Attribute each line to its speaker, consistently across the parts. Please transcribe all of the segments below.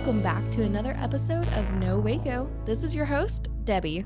Speaker 1: Welcome back to another episode of No Waco. This is your host, Debbie.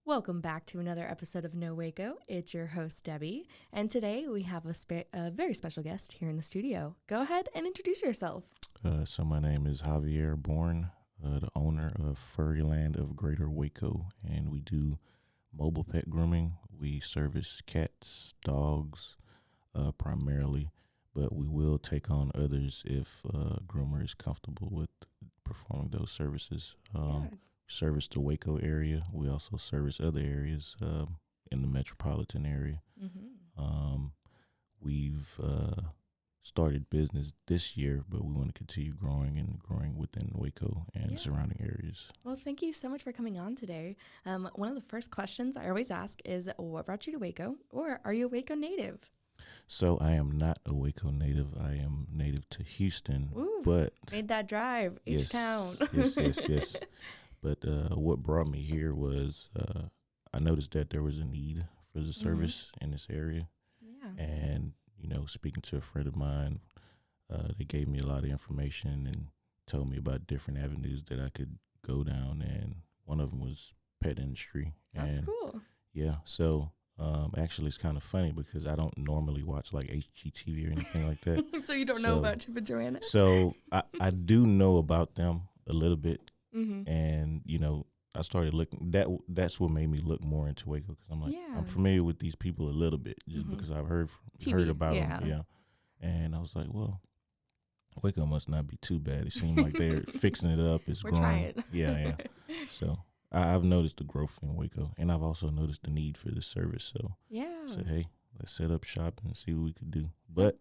Speaker 1: Welcome back to another episode of No Waco. It's your host, Debbie, and today we have a very special guest here in the studio. Go ahead and introduce yourself.
Speaker 2: So my name is Javier Bourne, the owner of Furryland of Greater Waco, and we do mobile pet grooming. We service cats, dogs, primarily, but we will take on others if a groomer is comfortable with performing those services. Service the Waco area. We also service other areas in the metropolitan area.
Speaker 1: Mm-hmm.
Speaker 2: We've started business this year, but we want to continue growing within Waco and surrounding areas.
Speaker 1: Well, thank you so much for coming on today. One of the first questions I always ask is, what brought you to Waco, or are you a Waco native?
Speaker 2: So I am not a Waco native. I am native to Houston.
Speaker 1: Ooh,
Speaker 2: but
Speaker 1: made that drive, H-Town.
Speaker 2: Yes. But what brought me here was I noticed that there was a need for the service in this area.
Speaker 1: Yeah.
Speaker 2: And, speaking to a friend of mine, they gave me a lot of information and told me about different avenues that I could go down. And one of them was pet industry.
Speaker 1: That's
Speaker 2: and
Speaker 1: cool.
Speaker 2: Yeah. So actually, it's kind of funny because I don't normally watch like HGTV or anything like that.
Speaker 1: So you don't know about Chip and Joanna?
Speaker 2: So I do know about them a little bit.
Speaker 1: Mm-hmm.
Speaker 2: And, I started looking, that's what made me look more into Waco, because I'm like, I'm familiar with these people a little bit just because I've heard about them. Yeah. And I was like, well, Waco must not be too bad. It seemed like they're fixing it up. It's growing.
Speaker 1: Trying.
Speaker 2: Yeah. So I've noticed the growth in Waco, and I've also noticed the need for this service. So I said, hey, let's set up shop and see what we could do. But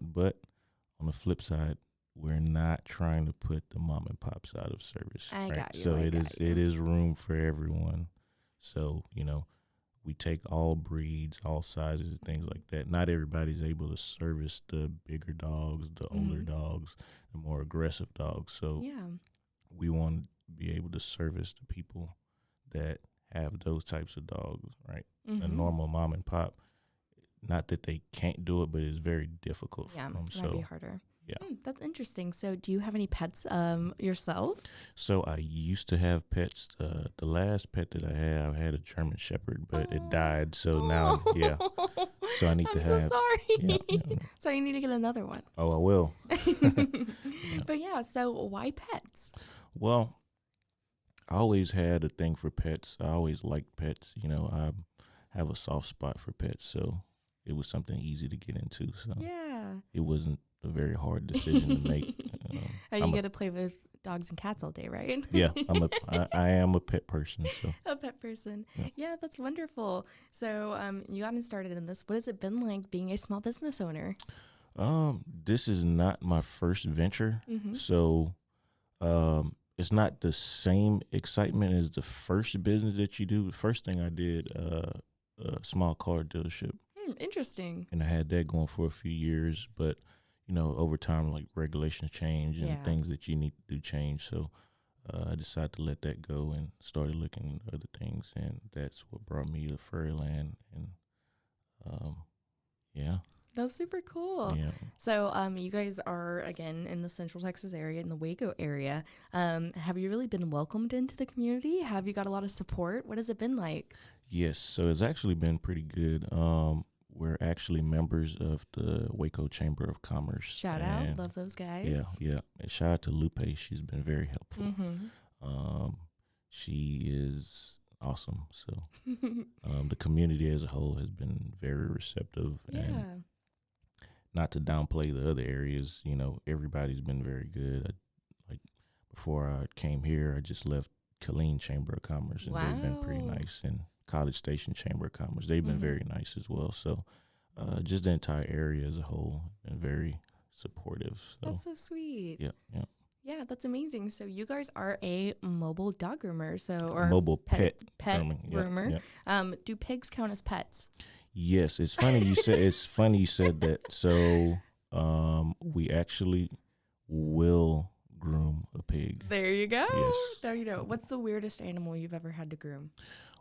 Speaker 2: on the flip side, we're not trying to put the mom and pops out of service.
Speaker 1: I got you.
Speaker 2: So it is room for everyone. So, we take all breeds, all sizes, things like that. Not everybody's able to service the bigger dogs, the older dogs, the more aggressive dogs. So we want to be able to service the people that have those types of dogs, right? A normal mom and pop, not that they can't do it, but it's very difficult for them.
Speaker 1: That'd be harder.
Speaker 2: Yeah.
Speaker 1: That's interesting. So do you have any pets yourself?
Speaker 2: So I used to have pets. The last pet that I had a German Shepherd, but it died. So now, So I need to have.
Speaker 1: I'm so sorry.
Speaker 2: Yeah.
Speaker 1: So you need to get another one.
Speaker 2: Oh, I will.
Speaker 1: But so why pets?
Speaker 2: Well, I always had a thing for pets. I always liked pets. I have a soft spot for pets. So it was something easy to get into. So it wasn't a very hard decision to make.
Speaker 1: You get to play with dogs and cats all day, right?
Speaker 2: Yeah, I am a pet person. So
Speaker 1: a pet person. Yeah, that's wonderful. So you got started in this. What has it been like being a small business owner?
Speaker 2: This is not my first venture, so it's not the same excitement as the first business that you do. The first thing I did, a small car dealership.
Speaker 1: Interesting.
Speaker 2: And I had that going for a few years, but over time, like regulations change and things that you need to do change. So I decided to let that go and started looking into other things, and that's what brought me to Furryland. And
Speaker 1: That's super cool.
Speaker 2: Yeah.
Speaker 1: So you guys are, again, in the Central Texas area, in the Waco area. Have you really been welcomed into the community? Have you got a lot of support? What has it been like?
Speaker 2: Yes, so it's actually been pretty good. We're actually members of the Waco Chamber of Commerce.
Speaker 1: Shout out. Love those guys.
Speaker 2: Yeah. And shout out to Lupe. She's been very helpful. She is awesome. So the community as a whole has been very receptive. And not to downplay the other areas, everybody's been very good. Like before I came here, I just left Killeen Chamber of Commerce, and they've been pretty nice. And College Station Chamber of Commerce, they've been very nice as well. So just the entire area as a whole been very supportive. So
Speaker 1: that's so sweet.
Speaker 2: Yeah,
Speaker 1: that's amazing. So you guys are a mobile dog groomer, or
Speaker 2: mobile pet
Speaker 1: groomer. Do pigs count as pets?
Speaker 2: Yes, it's funny you said that. So we actually will groom a pig.
Speaker 1: There you go.
Speaker 2: Yes.
Speaker 1: There you go. What's the weirdest animal you've ever had to groom?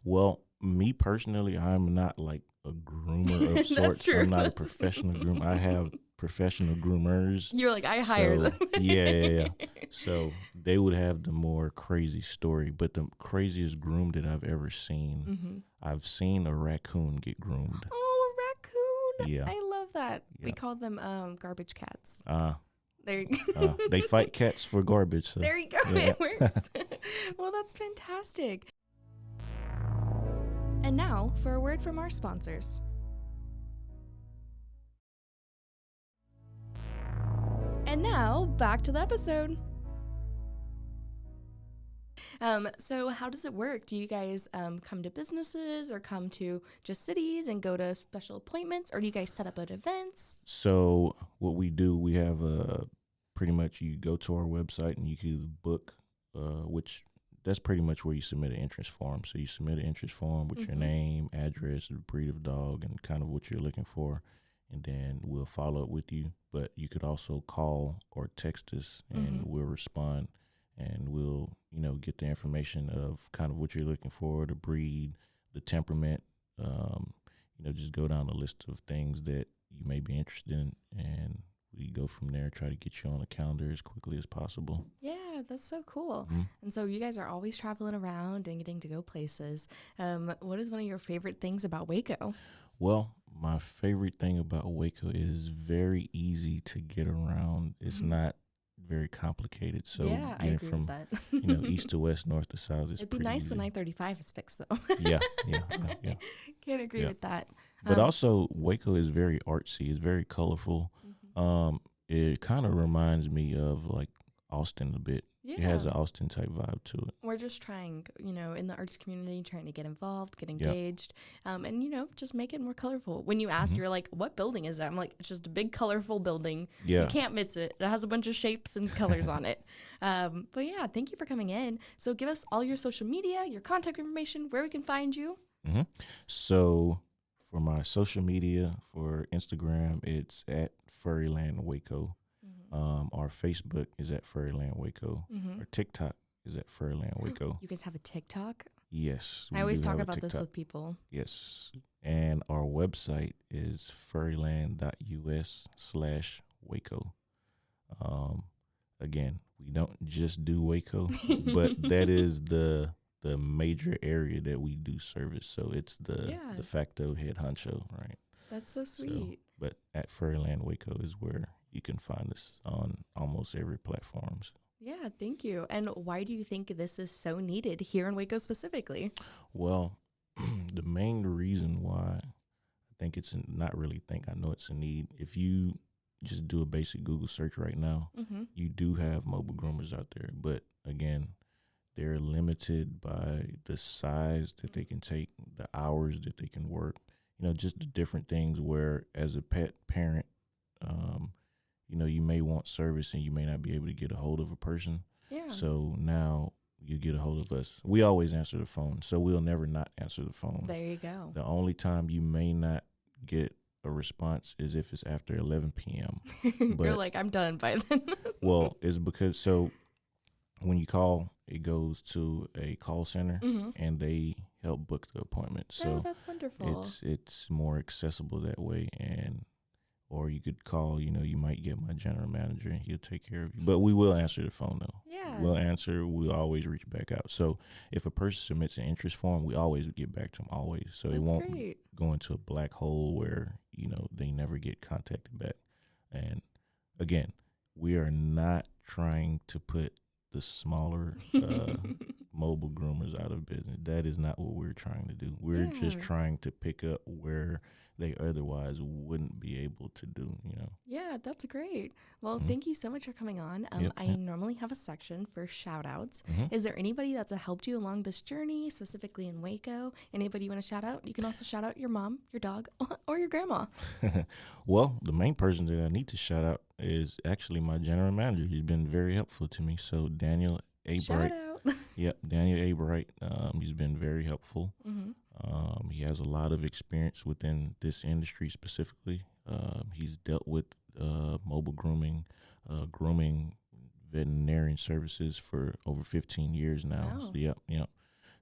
Speaker 2: Well, me personally, I'm not like a groomer of sorts.
Speaker 1: True.
Speaker 2: I'm not a professional groomer. I have professional groomers.
Speaker 1: You're like, I hired them.
Speaker 2: Yeah. So they would have the more crazy story, but the craziest groom that I've ever seen, I've seen a raccoon get groomed.
Speaker 1: Oh, a raccoon.
Speaker 2: Yeah.
Speaker 1: I love that.
Speaker 2: Yeah.
Speaker 1: We call them garbage cats.
Speaker 2: There you go. They fight cats for garbage. So.
Speaker 1: There you go. Yeah. It works. Well, that's fantastic. And now for a word from our sponsors. And now back to the episode. So how does it work? Do you guys come to businesses or come to just cities and go to special appointments, or do you guys set up at events?
Speaker 2: So what we do, we have pretty much you go to our website and you can book, which that's pretty much where you submit an interest form. So you submit an interest form with your name, address, the breed of dog, and kind of what you're looking for, and then we'll follow up with you. But you could also call or text us, and we'll respond. And we'll, get the information of kind of what you're looking for, the breed, the temperament, just go down the list of things that you may be interested in, and we go from there, try to get you on the calendar as quickly as possible.
Speaker 1: Yeah, that's so cool. And so you guys are always traveling around and getting to go places. What is one of your favorite things about Waco?
Speaker 2: Well, my favorite thing about Waco is very easy to get around. It's not very complicated. So
Speaker 1: yeah, I agree
Speaker 2: from
Speaker 1: with that.
Speaker 2: East to west, north to south,
Speaker 1: it'd be nice
Speaker 2: easy.
Speaker 1: when I-35 is fixed though.
Speaker 2: yeah.
Speaker 1: Can't agree with that.
Speaker 2: But also Waco is very artsy. It's very colorful. It kind of reminds me of like Austin a bit.
Speaker 1: Yeah.
Speaker 2: It has an Austin type vibe to it.
Speaker 1: We're just trying, in the arts community, trying to get involved, get engaged, and, just make it more colorful. When you asked, you're like, what building is that? I'm like, it's just a big, colorful building.
Speaker 2: Yeah.
Speaker 1: You can't miss it. It has a bunch of shapes and colors on it. But yeah, thank you for coming in. So give us all your social media, your contact information, where we can find you.
Speaker 2: So for my social media, for Instagram, it's at Furryland Waco. Our Facebook is at Furryland Waco. Our TikTok is at Furryland Waco.
Speaker 1: You guys have a TikTok?
Speaker 2: Yes.
Speaker 1: I always talk about this with people.
Speaker 2: Yes. And our website is furryland.us/Waco. Again, we don't just do Waco, but that is the major area that we do service. So it's the de facto head honcho, right?
Speaker 1: That's so sweet.
Speaker 2: But at Furryland Waco is where you can find us on almost every platform. So.
Speaker 1: Yeah, thank you. And why do you think this is so needed here in Waco specifically?
Speaker 2: Well, the main reason why I think it's not really think, I know it's a need. If you just do a basic Google search right now, you do have mobile groomers out there. But again, they're limited by the size that they can take, the hours that they can work, just the different things where as a pet parent, you may want service and you may not be able to get a hold of a person.
Speaker 1: Yeah.
Speaker 2: So now you get a hold of us. We always answer the phone, so we'll never not answer the phone.
Speaker 1: There you go.
Speaker 2: The only time you may not get a response is if it's after 11 p.m.
Speaker 1: You're like, I'm done by then.
Speaker 2: Well, it's because when you call, it goes to a call center and they help book the appointment. So
Speaker 1: that's wonderful.
Speaker 2: It's more accessible that way, or you could call, you might get my general manager and he'll take care of you. But we will answer the phone though.
Speaker 1: Yeah.
Speaker 2: We'll answer, we'll always reach back out. So if a person submits an interest form, we always get back to them always. So it won't go into a black hole where, they never get contacted back. And again, we are not trying to put the smaller mobile groomers out of business. That is not what we're trying to do. We're just trying to pick up where they otherwise wouldn't be able to do,
Speaker 1: Yeah, that's great. Well, thank you so much for coming on. I normally have a section for shout outs. Is there anybody that's helped you along this journey, specifically in Waco? Anybody you want to shout out? You can also shout out your mom, your dog, or your grandma.
Speaker 2: Well, the main person that I need to shout out is actually my general manager. He's been very helpful to me. So Daniel A.
Speaker 1: Shout
Speaker 2: Bright.
Speaker 1: out.
Speaker 2: Yep, Daniel A. Bright. He's been very helpful. He has a lot of experience within this industry specifically. He's dealt with mobile grooming, grooming veterinarian services for over 15 years now.
Speaker 1: Wow.
Speaker 2: So, yep.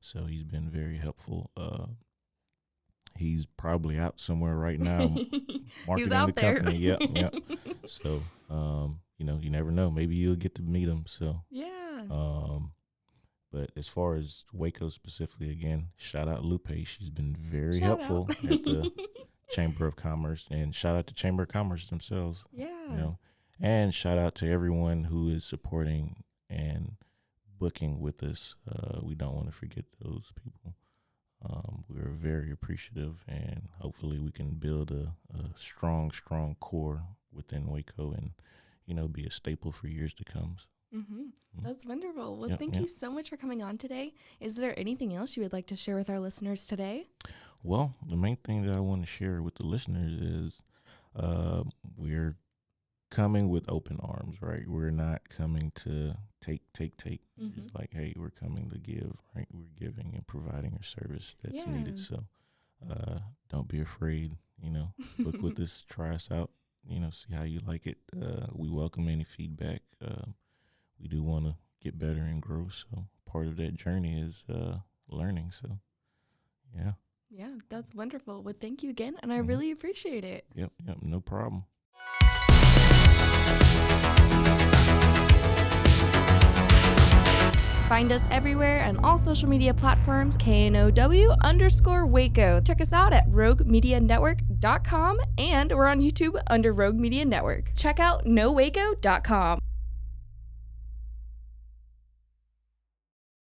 Speaker 2: So he's been very helpful. He's probably out somewhere right now marketing
Speaker 1: out
Speaker 2: the
Speaker 1: there.
Speaker 2: company. Yep. So, you never know. Maybe you'll get to meet him. So,
Speaker 1: yeah.
Speaker 2: But as far as Waco specifically, again, shout out Lupe. She's been very
Speaker 1: Shout
Speaker 2: helpful
Speaker 1: out.
Speaker 2: at the Chamber of Commerce, and shout out to Chamber of Commerce themselves.
Speaker 1: Yeah.
Speaker 2: And shout out to everyone who is supporting and booking with us. We don't want to forget those people. We're very appreciative, and hopefully we can build a strong core within Waco and, be a staple for years to come.
Speaker 1: That's wonderful. Well, thank you so much for coming on today. Is there anything else you would like to share with our listeners today?
Speaker 2: Well, the main thing that I want to share with the listeners is we're coming with open arms, right? We're not coming to take. It's like, hey, we're coming to give, right? We're giving and providing a service that's needed. So don't be afraid, book with us, try us out, see how you like it. We welcome any feedback. We do want to get better and grow. So part of that journey is learning. So, yeah.
Speaker 1: Yeah, that's wonderful. Well, thank you again, and I really appreciate it.
Speaker 2: Yep, no problem.
Speaker 1: Find us everywhere on all social media platforms, KNOW_Waco. Check us out at roguemedianetwork.com, and we're on YouTube under Rogue Media Network. Check out nowaco.com.